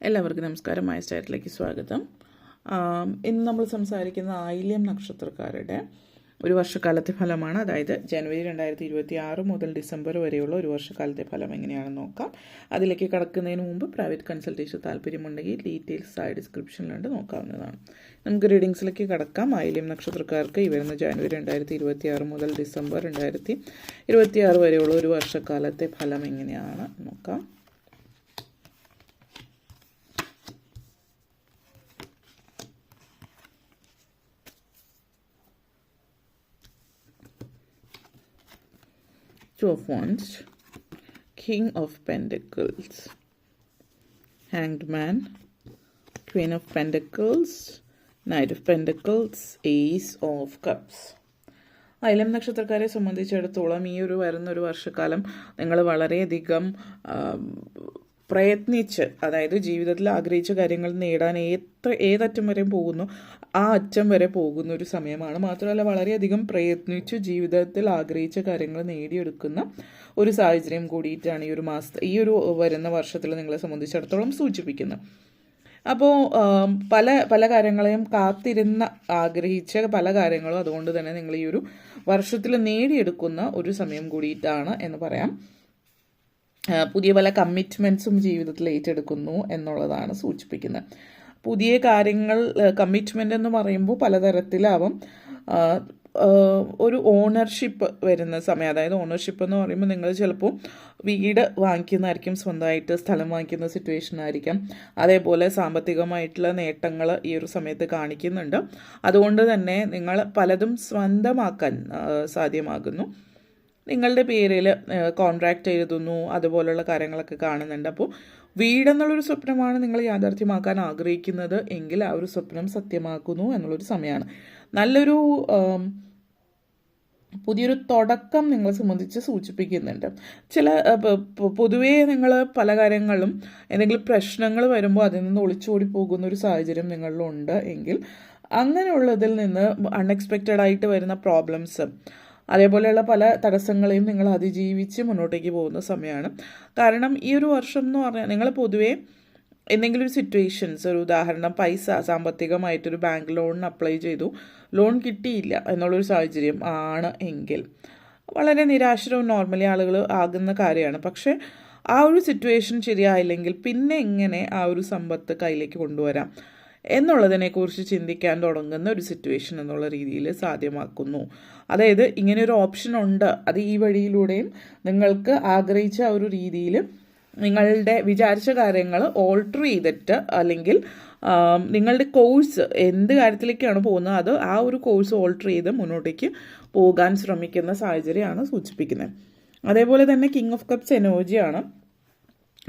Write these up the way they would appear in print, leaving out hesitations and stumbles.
എല്ലാവർക്കും നമസ്കാരം. മായ സ്റ്റാറ്റിലേക്ക് സ്വാഗതം. ഇന്ന് നമ്മൾ സംസാരിക്കുന്ന ആയില്യം നക്ഷത്രക്കാരുടെ ഒരു വർഷക്കാലത്തെ ഫലമാണ്. അതായത് ജനുവരി 2026 മുതൽ ഡിസംബർ വരെയുള്ള ഒരു വർഷക്കാലത്തെ ഫലം എങ്ങനെയാണെന്ന് നോക്കാം. അതിലേക്ക് കടക്കുന്നതിന് മുമ്പ് പ്രൈവറ്റ് കൺസൾട്ടേഷൻ താല്പര്യമുണ്ടെങ്കിൽ ഡീറ്റെയിൽസ് ആയ ഡിസ്ക്രിപ്ഷനിലുണ്ട്, നോക്കാവുന്നതാണ്. നമുക്ക് റീഡിങ്സിലേക്ക് കടക്കാം. ആയില്യം നക്ഷത്രക്കാർക്ക് ഈ വരുന്ന ജനുവരി 2026 മുതൽ ഡിസംബർ 2026 വരെയുള്ള ഒരു വർഷക്കാലത്തെ ഫലം എങ്ങനെയാണ് നോക്കാം. Two of Wands, King of Pentacles, Hanged Man, Queen of Pentacles, Knight of Pentacles, Ace of Cups. ആയില്യം നക്ഷത്രക്കാരെ സംബന്ധിച്ചിടത്തോളം ഈ വരുന്നൊരു വർഷക്കാലം നിങ്ങൾ വളരെയധികം പ്രയത്നിച്ച്, അതായത് ജീവിതത്തിൽ ആഗ്രഹിച്ച കാര്യങ്ങൾ നേടാൻ ഏതറ്റം വരെ പോകുന്നു ആ അറ്റം വരെ പോകുന്ന ഒരു സമയമാണ്. മാത്രമല്ല വളരെയധികം പ്രയത്നിച്ച് ജീവിതത്തിൽ ആഗ്രഹിച്ച കാര്യങ്ങൾ നേടിയെടുക്കുന്ന ഒരു സാഹചര്യം കൂടിയിട്ടാണ് ഈ ഒരു വരുന്ന വർഷത്തിൽ നിങ്ങളെ സംബന്ധിച്ചിടത്തോളം സൂചിപ്പിക്കുന്നത്. അപ്പോൾ പല കാര്യങ്ങളെയും ആഗ്രഹിച്ച പല കാര്യങ്ങളും അതുകൊണ്ട് തന്നെ നിങ്ങൾ ഈ ഒരു വർഷത്തിൽ നേടിയെടുക്കുന്ന ഒരു സമയം കൂടിയിട്ടാണ് എന്ന് പറയാം. പുതിയ പല കമ്മിറ്റ്മെൻറ്റ്സും ജീവിതത്തിൽ ഏറ്റെടുക്കുന്നു എന്നുള്ളതാണ് സൂചിപ്പിക്കുന്നത്. പുതിയ കാര്യങ്ങൾ, കമ്മിറ്റ്മെൻ്റ് എന്ന് പറയുമ്പോൾ പലതരത്തിലാവും. ഒരു ഓണർഷിപ്പ് വരുന്ന സമയം, അതായത് ഓണർഷിപ്പ് എന്ന് പറയുമ്പോൾ നിങ്ങൾ ചിലപ്പോൾ വീട് വാങ്ങിക്കുന്നതായിരിക്കും, സ്വന്തമായിട്ട് സ്ഥലം വാങ്ങിക്കുന്ന സിറ്റുവേഷൻ ആയിരിക്കാം. അതേപോലെ സാമ്പത്തികമായിട്ടുള്ള നേട്ടങ്ങൾ ഈ ഒരു സമയത്ത് കാണിക്കുന്നുണ്ട്. അതുകൊണ്ട് തന്നെ നിങ്ങൾ പലതും സ്വന്തമാക്കാൻ സാധ്യമാകുന്നു. നിങ്ങളുടെ പേരിൽ കോൺട്രാക്റ്റ് എഴുതുന്നു, അതുപോലുള്ള കാര്യങ്ങളൊക്കെ കാണുന്നുണ്ട്. അപ്പോൾ വീടെന്നുള്ളൊരു സ്വപ്നമാണ് നിങ്ങൾ യാഥാർത്ഥ്യമാക്കാൻ ആഗ്രഹിക്കുന്നത് എങ്കിൽ ആ ഒരു സ്വപ്നം സത്യമാക്കുന്നു എന്നുള്ളൊരു സമയമാണ്. നല്ലൊരു പുതിയൊരു തുടക്കം നിങ്ങളെ സംബന്ധിച്ച് സൂചിപ്പിക്കുന്നുണ്ട്. പൊതുവേ നിങ്ങൾ പല കാര്യങ്ങളും എന്തെങ്കിലും പ്രശ്നങ്ങൾ വരുമ്പോൾ അതിൽ നിന്ന് ഒളിച്ചോടി പോകുന്ന ഒരു സാഹചര്യം നിങ്ങളിലുണ്ട് എങ്കിൽ അങ്ങനെയുള്ളതിൽ നിന്ന് അൺഎക്സ്പെക്റ്റഡ് ആയിട്ട് വരുന്ന പ്രോബ്ലംസ്, അതേപോലെയുള്ള പല തടസ്സങ്ങളെയും നിങ്ങൾ അതിജീവിച്ച് മുന്നോട്ടേക്ക് പോകുന്ന സമയമാണ്. കാരണം ഈ ഒരു വർഷം എന്ന് പറഞ്ഞാൽ നിങ്ങൾ പൊതുവേ എന്തെങ്കിലും ഒരു സിറ്റുവേഷൻസ്, ഒരു ഉദാഹരണം സാമ്പത്തികമായിട്ടൊരു ബാങ്ക് ലോണിന് അപ്ലൈ ചെയ്തു, ലോൺ കിട്ടിയില്ല എന്നുള്ളൊരു സാഹചര്യം ആണ് എങ്കിൽ വളരെ നിരാശരവും നോർമലി ആളുകൾ ആകുന്ന കാര്യമാണ്. പക്ഷേ ആ ഒരു സിറ്റുവേഷൻ ശരിയായില്ലെങ്കിൽ പിന്നെ എങ്ങനെ ആ ഒരു സമ്പത്ത് കയ്യിലേക്ക് കൊണ്ടുവരാം എന്നുള്ളതിനെക്കുറിച്ച് ചിന്തിക്കാൻ തുടങ്ങുന്ന ഒരു സിറ്റുവേഷൻ എന്നുള്ള രീതിയിൽ സാധ്യമാക്കുന്നു. അതായത് ഇങ്ങനെ ഒരു ഓപ്ഷൻ ഉണ്ട്, അത് ഈ വഴിയിലൂടെയും നിങ്ങൾക്ക് ആഗ്രഹിച്ച ഒരു രീതിയിൽ നിങ്ങളുടെ വിചാരിച്ച കാര്യങ്ങൾ ഓൾട്ടർ ചെയ്തിട്ട്, അല്ലെങ്കിൽ നിങ്ങളുടെ കോഴ്സ് എന്ത് കാര്യത്തിലേക്കാണ് പോകുന്നത് അത് ആ ഒരു കോഴ്സ് ഓൾട്ടർ ചെയ്ത് മുന്നോട്ടേക്ക് പോകാൻ ശ്രമിക്കുന്ന സാഹചര്യമാണ് സൂചിപ്പിക്കുന്നത്. അതേപോലെ തന്നെ കിങ് ഓഫ് കപ്സ് എനർജിയാണ്.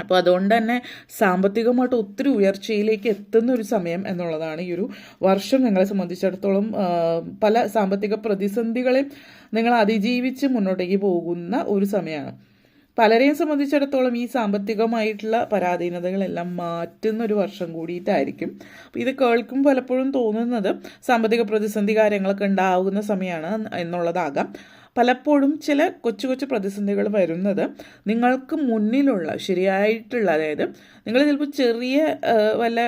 അപ്പോൾ അതുകൊണ്ട് തന്നെ സാമ്പത്തികമായിട്ട് ഒത്തിരി ഉയർച്ചയിലേക്ക് എത്തുന്ന ഒരു സമയം എന്നുള്ളതാണ് ഈ ഒരു വർഷം നിങ്ങളെ സംബന്ധിച്ചിടത്തോളം. പല സാമ്പത്തിക പ്രതിസന്ധികളെ നിങ്ങൾ അതിജീവിച്ച് മുന്നോട്ടേക്ക് പോകുന്ന ഒരു സമയമാണ്. പലരെയും സംബന്ധിച്ചിടത്തോളം ഈ സാമ്പത്തികമായിട്ടുള്ള പരാധീനതകളെല്ലാം മാറ്റുന്ന ഒരു വർഷം കൂടിയിട്ടായിരിക്കും. അപ്പോൾ ഇത് കേൾക്കും പലപ്പോഴും തോന്നുന്നത് സാമ്പത്തിക പ്രതിസന്ധി കാര്യങ്ങളൊക്കെ ഉണ്ടാകുന്ന സമയമാണ് എന്നുള്ളതാകാം. പലപ്പോഴും ചില കൊച്ചു കൊച്ചു പ്രതിസന്ധികൾ വരുന്നത് നിങ്ങൾക്ക് മുന്നിലുള്ള ശരിയായിട്ടുള്ള, അതായത് നിങ്ങൾ ചിലപ്പോൾ ചെറിയ വല്ല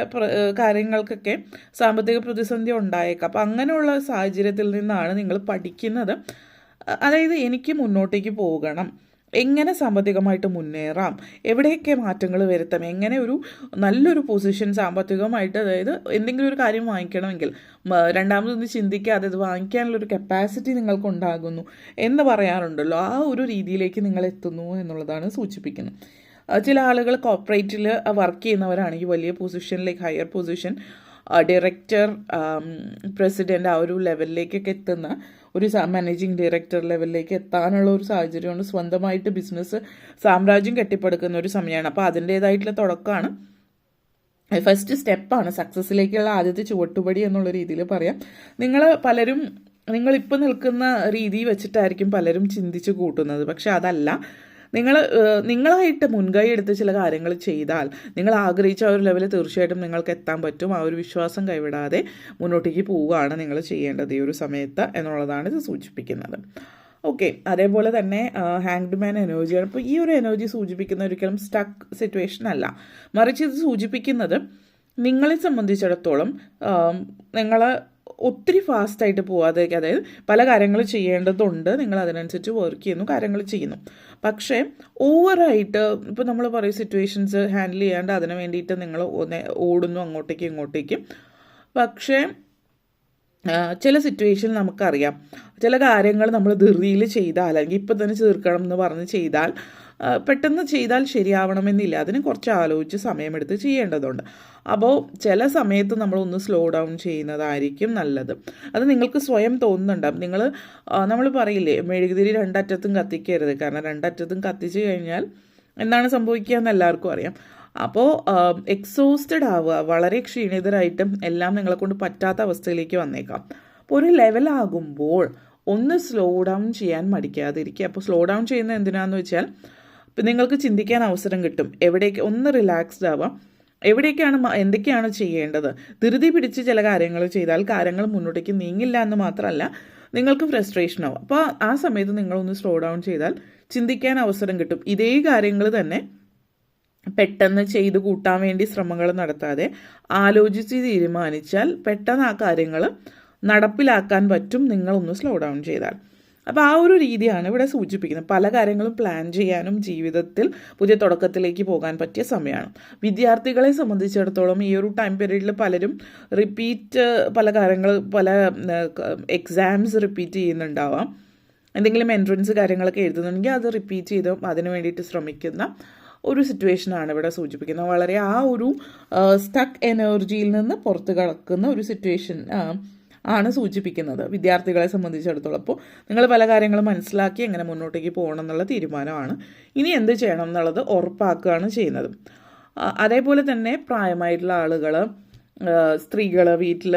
കാര്യങ്ങൾക്കൊക്കെ സാമ്പത്തിക പ്രതിസന്ധി ഉണ്ടായേക്കാം. അപ്പം അങ്ങനെയുള്ള സാഹചര്യത്തിൽ നിന്നാണ് നിങ്ങൾ പഠിക്കുന്നത്. അതായത് എനിക്ക് മുന്നോട്ടേക്ക് പോകണം, എങ്ങനെ സാമ്പത്തികമായിട്ട് മുന്നേറാം, എവിടെയൊക്കെ മാറ്റങ്ങൾ വരുത്താം, എങ്ങനെ ഒരു നല്ലൊരു പൊസിഷൻ സാമ്പത്തികമായിട്ട്, അതായത് എന്തെങ്കിലും ഒരു കാര്യം വാങ്ങിക്കണമെങ്കിൽ രണ്ടാമതൊന്ന് ചിന്തിക്കാതെ അത് വാങ്ങിക്കാനുള്ളൊരു കപ്പാസിറ്റി നിങ്ങൾക്കുണ്ടാകുന്നു എന്ന് പറയാറുണ്ടല്ലോ, ആ ഒരു രീതിയിലേക്ക് നിങ്ങൾ എത്തുന്നു എന്നുള്ളതാണ് സൂചിപ്പിക്കുന്നത്. ചില ആളുകൾ കോർപ്പറേറ്റിൽ വർക്ക് ചെയ്യുന്നവരാണെങ്കിൽ വലിയ പൊസിഷനിലേക്ക്, ഹയർ പൊസിഷൻ, ഡയറക്ടർ, പ്രസിഡൻ്റ്, ആ ഒരു ലെവലിലേക്കൊക്കെ എത്തുന്ന ഒരു മാനേജിങ് ഡയറക്ടർ ലെവലിലേക്ക് എത്താനുള്ള ഒരു സാഹചര്യമാണ്. സ്വന്തമായിട്ട് ബിസിനസ് സാമ്രാജ്യം കെട്ടിപ്പടുക്കുന്ന ഒരു സമയമാണ്. അപ്പോൾ അതിൻ്റേതായിട്ടുള്ള തുടക്കമാണ്, ഫസ്റ്റ് സ്റ്റെപ്പാണ്, സക്സസ്സിലേക്കുള്ള ആദ്യത്തെ ചുവട്ടുപടി എന്നുള്ള രീതിയിൽ പറയാം. നിങ്ങളിപ്പോൾ നിൽക്കുന്ന രീതി വെച്ചിട്ടായിരിക്കും പലരും ചിന്തിച്ച് കൂട്ടുന്നത്. പക്ഷെ അതല്ല, നിങ്ങളായിട്ട് മുൻകൈ എടുത്ത് ചില കാര്യങ്ങൾ ചെയ്താൽ നിങ്ങൾ ആഗ്രഹിച്ച ആ ഒരു ലെവലിൽ തീർച്ചയായിട്ടും നിങ്ങൾക്ക് എത്താൻ പറ്റും. ആ ഒരു വിശ്വാസം കൈവിടാതെ മുന്നോട്ടേക്ക് പോവുകയാണ് നിങ്ങൾ ചെയ്യേണ്ടത് ഈ ഒരു സമയത്ത് എന്നുള്ളതാണ് ഇത് സൂചിപ്പിക്കുന്നത്. ഓക്കെ, അതേപോലെ തന്നെ ഹാങ്ഡ് മാൻ എനർജിയാണ്. അപ്പോൾ ഈ ഒരു എനർജി സൂചിപ്പിക്കുന്ന ഒരിക്കലും സ്റ്റക്ക് സിറ്റുവേഷൻ അല്ല, മറിച്ച് ഇത് സൂചിപ്പിക്കുന്നത് നിങ്ങളെ സംബന്ധിച്ചിടത്തോളം നിങ്ങൾ ഒത്തിരി ഫാസ്റ്റായിട്ട് പോവാതെ, അതായത് പല കാര്യങ്ങൾ ചെയ്യേണ്ടതുണ്ട്, നിങ്ങൾ അതിനനുസരിച്ച് വർക്ക് ചെയ്യുന്നു, കാര്യങ്ങൾ ചെയ്യുന്നു. പക്ഷേ ഓവറായിട്ട് ഇപ്പോൾ നമ്മൾ പറയും സിറ്റുവേഷൻസ് ഹാൻഡിൽ ചെയ്യാണ്ട് അതിന് വേണ്ടിയിട്ട് നിങ്ങൾ ഓടുന്നു അങ്ങോട്ടേക്കും ഇങ്ങോട്ടേക്കും. പക്ഷേ ചില സിറ്റുവേഷൻ നമുക്കറിയാം, ചില കാര്യങ്ങൾ നമ്മൾ ധൃതിയിൽ ചെയ്താൽ, അല്ലെങ്കിൽ ഇപ്പം തന്നെ തീർക്കണം എന്ന് പറഞ്ഞ് ചെയ്താൽ പെട്ടെന്ന് ചെയ്താൽ ശരിയാവണമെന്നില്ല, അതിന് കുറച്ച് ആലോചിച്ച് സമയമെടുത്ത് ചെയ്യേണ്ടതുണ്ട്. അപ്പോൾ ചില സമയത്ത് നമ്മളൊന്ന് സ്ലോ ഡൗൺ ചെയ്യുന്നതായിരിക്കും നല്ലത്. അത് നിങ്ങൾക്ക് സ്വയം തോന്നുന്നുണ്ടാവും. നമ്മൾ പറയില്ലേ, മെഴുകുതിരി രണ്ടറ്റത്തും കത്തിക്കരുത്, കാരണം രണ്ടറ്റത്തും കത്തിച്ച് കഴിഞ്ഞാൽ എന്താണ് സംഭവിക്കുക എന്ന് എല്ലാവർക്കും അറിയാം. അപ്പോൾ എക്സോസ്റ്റഡ് ആവുക, വളരെ ക്ഷീണിതരായിട്ടും എല്ലാം നിങ്ങളെ കൊണ്ട് പറ്റാത്ത അവസ്ഥയിലേക്ക് വന്നേക്കാം. അപ്പോൾ ഒരു ലെവലാകുമ്പോൾ ഒന്ന് സ്ലോ ഡൗൺ ചെയ്യാൻ മടിക്കാതിരിക്കുക. അപ്പോൾ സ്ലോ ഡൗൺ ചെയ്യുന്നത് എന്തിനാന്ന് വെച്ചാൽ ഇപ്പം നിങ്ങൾക്ക് ചിന്തിക്കാൻ അവസരം കിട്ടും, എവിടേക്ക് ഒന്ന് റിലാക്സ്ഡ് ആവാം, എന്തൊക്കെയാണ് ചെയ്യേണ്ടത്. ധൃതി പിടിച്ച് ചില കാര്യങ്ങൾ ചെയ്താൽ കാര്യങ്ങൾ മുന്നോട്ടേക്ക് നീങ്ങില്ല എന്ന് മാത്രമല്ല, നിങ്ങൾക്ക് ഫ്രസ്ട്രേഷൻ ആവും. അപ്പോൾ ആ സമയത്ത് നിങ്ങളൊന്ന് സ്ലോ ഡൗൺ ചെയ്താൽ ചിന്തിക്കാൻ അവസരം കിട്ടും. ഇതേ കാര്യങ്ങൾ തന്നെ പെട്ടെന്ന് ചെയ്ത് കൂട്ടാൻ വേണ്ടി ശ്രമങ്ങൾ നടത്താതെ ആലോചിച്ച് തീരുമാനിച്ചാൽ പെട്ടെന്ന് ആ കാര്യങ്ങൾ നടപ്പിലാക്കാൻ പറ്റും, നിങ്ങളൊന്ന് സ്ലോ ഡൗൺ ചെയ്താൽ. അപ്പോൾ ആ ഒരു രീതിയാണ് ഇവിടെ സൂചിപ്പിക്കുന്നത്. പല കാര്യങ്ങളും പ്ലാൻ ചെയ്യാനും ജീവിതത്തിൽ പുതിയ തുടക്കത്തിലേക്ക് പോകാൻ പറ്റിയ സമയമാണ്. വിദ്യാർത്ഥികളെ സംബന്ധിച്ചിടത്തോളം ഈ ഒരു ടൈം പീരീഡിൽ പലരും പല എക്സാംസ് റിപ്പീറ്റ് ചെയ്യുന്നുണ്ടാവാം. എന്തെങ്കിലും എൻട്രൻസ് കാര്യങ്ങളൊക്കെ എഴുതുന്നുണ്ടെങ്കിൽ അത് റിപ്പീറ്റ് ചെയ്ത് അതിന് വേണ്ടിയിട്ട് ശ്രമിക്കുന്ന ഒരു സിറ്റുവേഷനാണ് ഇവിടെ സൂചിപ്പിക്കുന്നത്. വളരെ ആ ഒരു സ്റ്റക്ക് എനർജിയിൽ നിന്ന് പുറത്ത് കടക്കുന്ന ഒരു സിറ്റുവേഷൻ ആണ് സൂചിപ്പിക്കുന്നത് വിദ്യാർത്ഥികളെ സംബന്ധിച്ചിടത്തോളം. അപ്പോൾ നിങ്ങൾ പല കാര്യങ്ങളും മനസ്സിലാക്കി എങ്ങനെ മുന്നോട്ടേക്ക് പോകണം എന്നുള്ള തീരുമാനമാണ്. ഇനി എന്ത് ചെയ്യണം എന്നുള്ളത് ഉറപ്പാക്കുകയാണ് ചെയ്യുന്നത്. അതേപോലെ തന്നെ പ്രായമായിട്ടുള്ള ആളുകൾ, സ്ത്രീകൾ, വീട്ടിൽ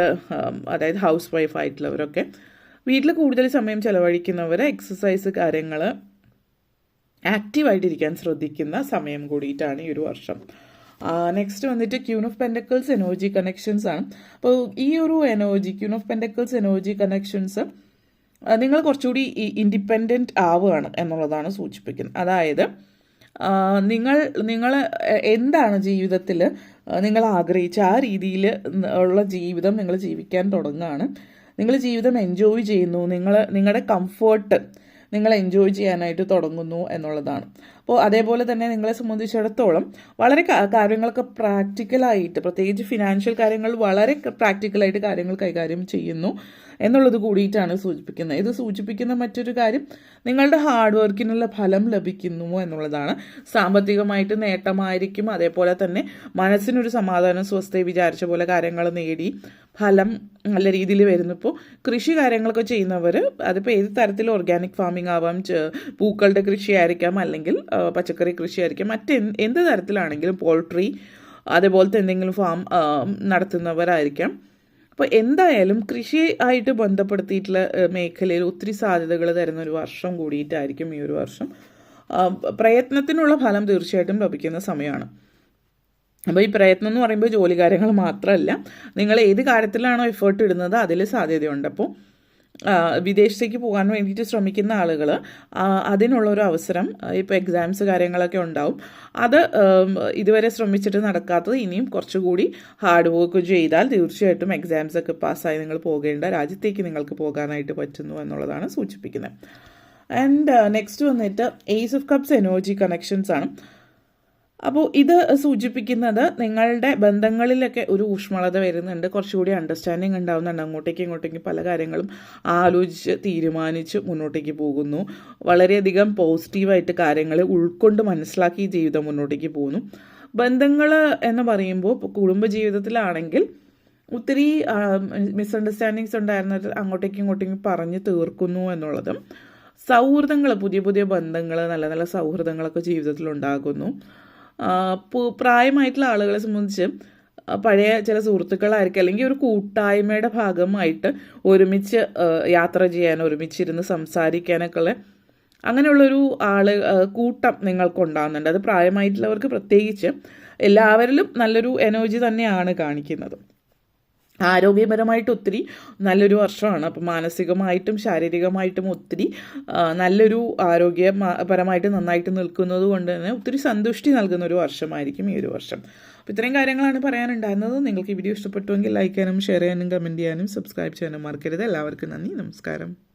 അതായത് ഹൗസ് വൈഫ് ആയിട്ടുള്ളവരൊക്കെ, വീട്ടിൽ കൂടുതൽ സമയം ചിലവഴിക്കുന്നവർ എക്സസൈസ് കാര്യങ്ങൾ ആക്റ്റീവായിട്ടിരിക്കാൻ ശ്രദ്ധിക്കുന്ന സമയം കൂടിയിട്ടാണ് ഈ ഒരു വർഷം. നെക്സ്റ്റ് വന്നിട്ട് queen of pentacles energy connections ആണ്. അപ്പോൾ ഈ ഒരു queen of pentacles energy connections നിങ്ങൾ കുറച്ചുകൂടി ഇൻഡിപെൻഡൻറ്റ് ആവുകയാണ് എന്നുള്ളതാണ് സൂചിപ്പിക്കുന്നത്. അതായത് നിങ്ങൾ എന്താണ് ജീവിതത്തിൽ നിങ്ങൾ ആഗ്രഹിച്ച ആ രീതിയിൽ ഉള്ള ജീവിതം നിങ്ങൾ ജീവിക്കാൻ തുടങ്ങുകയാണ്. നിങ്ങൾ ജീവിതം എൻജോയ് ചെയ്യുന്നു, നിങ്ങളുടെ കംഫേർട്ട് നിങ്ങൾ എൻജോയ് ചെയ്യാനായിട്ട് തുടങ്ങുന്നു എന്നുള്ളതാണ്. അപ്പോൾ അതേപോലെ തന്നെ നിങ്ങളെ സംബന്ധിച്ചിടത്തോളം വളരെ കാര്യങ്ങളൊക്കെ പ്രാക്ടിക്കലായിട്ട്, പ്രത്യേകിച്ച് ഫിനാൻഷ്യൽ കാര്യങ്ങൾ വളരെ പ്രാക്ടിക്കലായിട്ട് കാര്യങ്ങൾ കൈകാര്യം ചെയ്യുന്നു എന്നുള്ളത് കൂടിയിട്ടാണ് സൂചിപ്പിക്കുന്നത്. ഇത് സൂചിപ്പിക്കുന്ന മറ്റൊരു കാര്യം നിങ്ങളുടെ ഹാർഡ് വർക്കിനുള്ള ഫലം ലഭിക്കുന്നു എന്നുള്ളതാണ്. സാമ്പത്തികമായിട്ട് നേട്ടമായിരിക്കും, അതേപോലെ തന്നെ മനസ്സിനൊരു സമാധാനം, സ്വസ്ഥയെ വിചാരിച്ച പോലെ കാര്യങ്ങൾ നേടി ഫലം നല്ല രീതിയിൽ വരുന്നു. ഇപ്പോൾ കൃഷി കാര്യങ്ങളൊക്കെ ചെയ്യുന്നവർ, അതിപ്പോൾ ഏത് തരത്തിൽ ഓർഗാനിക് ഫാമിംഗ് ആവാം, പൂക്കളുടെ കൃഷിയായിരിക്കാം, അല്ലെങ്കിൽ പച്ചക്കറി കൃഷിയായിരിക്കാം, എന്ത് തരത്തിലാണെങ്കിലും പോൾട്രി അതേപോലത്തെ എന്തെങ്കിലും ഫാം നടത്തുന്നവരായിരിക്കാം. അപ്പോൾ എന്തായാലും കൃഷി ആയിട്ട് ബന്ധപ്പെടുത്തിയിട്ടുള്ള മേഖലയിൽ ഒത്തിരി സാധ്യതകൾ തരുന്ന ഒരു വർഷം കൂടിയിട്ടായിരിക്കും ഈ ഒരു വർഷം. പ്രയത്നത്തിനുള്ള ഫലം തീർച്ചയായിട്ടും ലഭിക്കുന്ന സമയമാണ്. അപ്പോൾ ഈ പ്രയത്നം എന്ന് പറയുമ്പോൾ ജോലി കാര്യങ്ങൾ മാത്രമല്ല, നിങ്ങൾ ഏത് കാര്യത്തിലാണോ എഫേർട്ട് ഇടുന്നത് അതിൽ സാധ്യതയുണ്ട്. അപ്പോൾ വിദേശത്തേക്ക് പോകാൻ വേണ്ടിയിട്ട് ശ്രമിക്കുന്ന ആളുകൾ അതിനുള്ളൊരു അവസരം, ഇപ്പോൾ എക്സാംസ് കാര്യങ്ങളൊക്കെ ഉണ്ടാവും, അത് ഇതുവരെ ശ്രമിച്ചിട്ട് നടക്കാത്തത് ഇനിയും കുറച്ചുകൂടി ഹാർഡ് വർക്ക് ചെയ്താൽ തീർച്ചയായിട്ടും എക്സാംസ് ഒക്കെ പാസ്സായി നിങ്ങൾ പോകേണ്ട രാജ്യത്തേക്ക് നിങ്ങൾക്ക് പോകാനായിട്ട് പറ്റുന്നു എന്നുള്ളതാണ് സൂചിപ്പിക്കുന്നത്. ആൻഡ് നെക്സ്റ്റ് വന്നിട്ട് ace of cups energy connections ആണ്. അപ്പോൾ ഇത് സൂചിപ്പിക്കുന്നത് നിങ്ങളുടെ ബന്ധങ്ങളിലൊക്കെ ഒരു ഊഷ്മളത വരുന്നുണ്ട്, കുറച്ചുകൂടി അണ്ടർസ്റ്റാൻഡിങ് ഉണ്ടാവുന്നുണ്ട്, അങ്ങോട്ടേക്കും പല കാര്യങ്ങളും ആലോചിച്ച് തീരുമാനിച്ച് മുന്നോട്ടേക്ക് പോകുന്നു, വളരെയധികം പോസിറ്റീവായിട്ട് കാര്യങ്ങൾ ഉൾക്കൊണ്ട് മനസ്സിലാക്കി ജീവിതം മുന്നോട്ടേക്ക് പോകുന്നു. ബന്ധങ്ങൾ എന്ന് പറയുമ്പോൾ കുടുംബജീവിതത്തിലാണെങ്കിൽ ഒത്തിരി മിസ്അണ്ടർസ്റ്റാൻഡിങ്സ് ഉണ്ടായിരുന്നത് അങ്ങോട്ടേക്കും പറഞ്ഞ് തീർക്കുന്നു എന്നുള്ളതും, സൗഹൃദങ്ങൾ, പുതിയ പുതിയ ബന്ധങ്ങൾ, നല്ല നല്ല സൗഹൃദങ്ങളൊക്കെ ജീവിതത്തിൽ ഉണ്ടാകുന്നു. പ്രായമായിട്ടുള്ള ആളുകളെ സംബന്ധിച്ച് പഴയ ചില സുഹൃത്തുക്കളായിരിക്കും, അല്ലെങ്കിൽ ഒരു കൂട്ടായ്മയുടെ ഭാഗമായിട്ട് ഒരുമിച്ച് യാത്ര ചെയ്യാൻ, ഒരുമിച്ചിരുന്ന് സംസാരിക്കാനൊക്കെ ഉള്ള അങ്ങനെയുള്ളൊരു കൂട്ടം നിങ്ങൾക്കുണ്ടാകുന്നുണ്ട്. അത് പ്രായമായിട്ടുള്ളവർക്ക് പ്രത്യേകിച്ച് എല്ലാവരിലും നല്ലൊരു എനർജി തന്നെയാണ് കാണിക്കുന്നത്. ആരോഗ്യപരമായിട്ട് ഒത്തിരി നല്ലൊരു വർഷമാണ്. അപ്പം മാനസികമായിട്ടും ശാരീരികമായിട്ടും ഒത്തിരി നല്ലൊരു ആരോഗ്യപരമായിട്ട് നന്നായിട്ട് നിൽക്കുന്നത് കൊണ്ട് തന്നെ ഒത്തിരി സന്തുഷ്ടി നൽകുന്ന ഒരു വർഷമായിരിക്കും ഈ ഒരു വർഷം. അപ്പോൾ ഇത്രയും കാര്യങ്ങളാണ് പറയാനുണ്ടായിരുന്നത്. നിങ്ങൾക്ക് ഈ വീഡിയോ ഇഷ്ടപ്പെട്ടുവെങ്കിൽ ലൈക്ക് ചെയ്യാനും ഷെയർ ചെയ്യാനും കമൻറ്റ് ചെയ്യാനും സബ്സ്ക്രൈബ് ചെയ്യാനും മറക്കരുത്. എല്ലാവർക്കും നന്ദി, നമസ്കാരം.